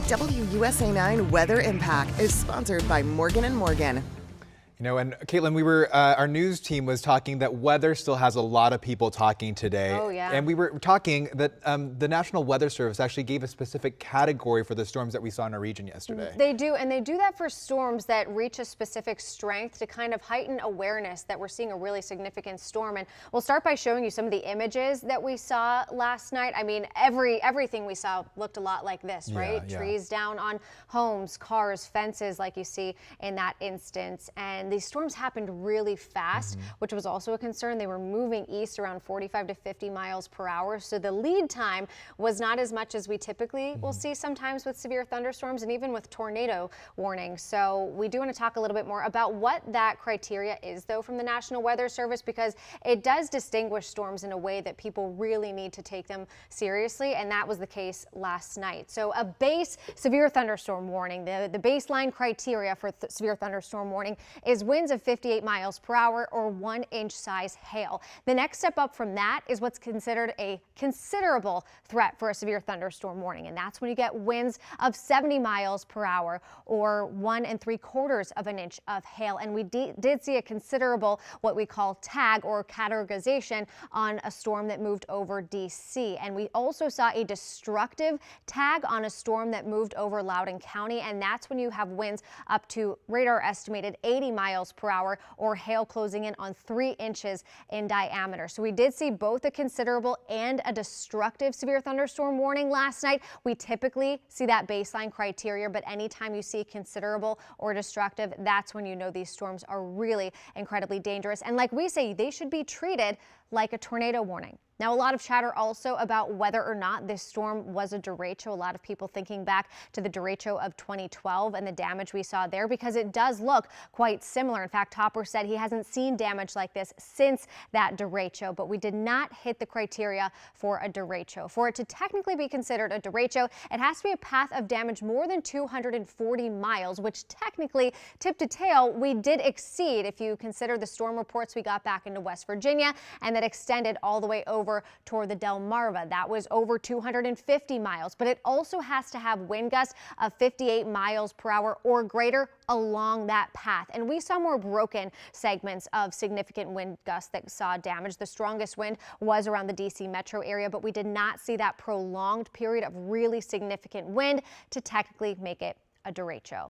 WUSA 9 Weather Impact is sponsored by Morgan & Morgan. You know, and Caitlin, our news team was talking that weather still has a lot of people talking today. Oh, yeah. And we were talking that the National Weather Service actually gave a specific category for the storms that we saw in our region yesterday. They do, and they do that for storms that reach a specific strength to kind of heighten awareness that we're seeing a really significant storm. And we'll start by showing you some of the images that we saw last night. I mean, everything we saw looked a lot like this, right? Yeah. Trees down on homes, cars, fences, like you see in that instance. And these storms happened really fast, which was also a concern. They were moving east around 45 to 50 miles per hour. So the lead time was not as much as we typically will see sometimes with severe thunderstorms and even with tornado warnings. So we do want to talk a little bit more about what that criteria is, though, from the National Weather Service, because it does distinguish storms in a way that people really need to take them seriously. And that was the case last night. So a base severe thunderstorm warning, the baseline criteria for severe thunderstorm warning is winds of 58 miles per hour or 1-inch size hail. The next step up from that is what's considered a considerable threat for a severe thunderstorm warning. And that's when you get winds of 70 miles per hour or 1 3/4 of an inch of hail. And we did see a considerable what we call tag or categorization on a storm that moved over DC. And we also saw a destructive tag on a storm that moved over Loudoun County. And that's when you have winds up to radar estimated 80 miles per hour or hail closing in on 3 inches in diameter. So we did see both a considerable and a destructive severe thunderstorm warning last night. We typically see that baseline criteria, but anytime you see considerable or destructive, that's when you know these storms are really incredibly dangerous. And like we say, they should be treated like a tornado warning. Now, a lot of chatter also about whether or not this storm was a derecho. A lot of people thinking back to the derecho of 2012 and the damage we saw there, because it does look quite similar. In fact, Hopper said he hasn't seen damage like this since that derecho, but we did not hit the criteria for a derecho. For it to technically be considered a derecho, it has to be a path of damage more than 240 miles, which technically, tip to tail, we did exceed if you consider the storm reports we got back into West Virginia and that extended all the way over toward the Delmarva. That was over 250 miles, but it also has to have wind gusts of 58 miles per hour or greater along that path. And we saw more broken segments of significant wind gusts that saw damage. The strongest wind was around the DC metro area, but we did not see that prolonged period of really significant wind to technically make it a derecho.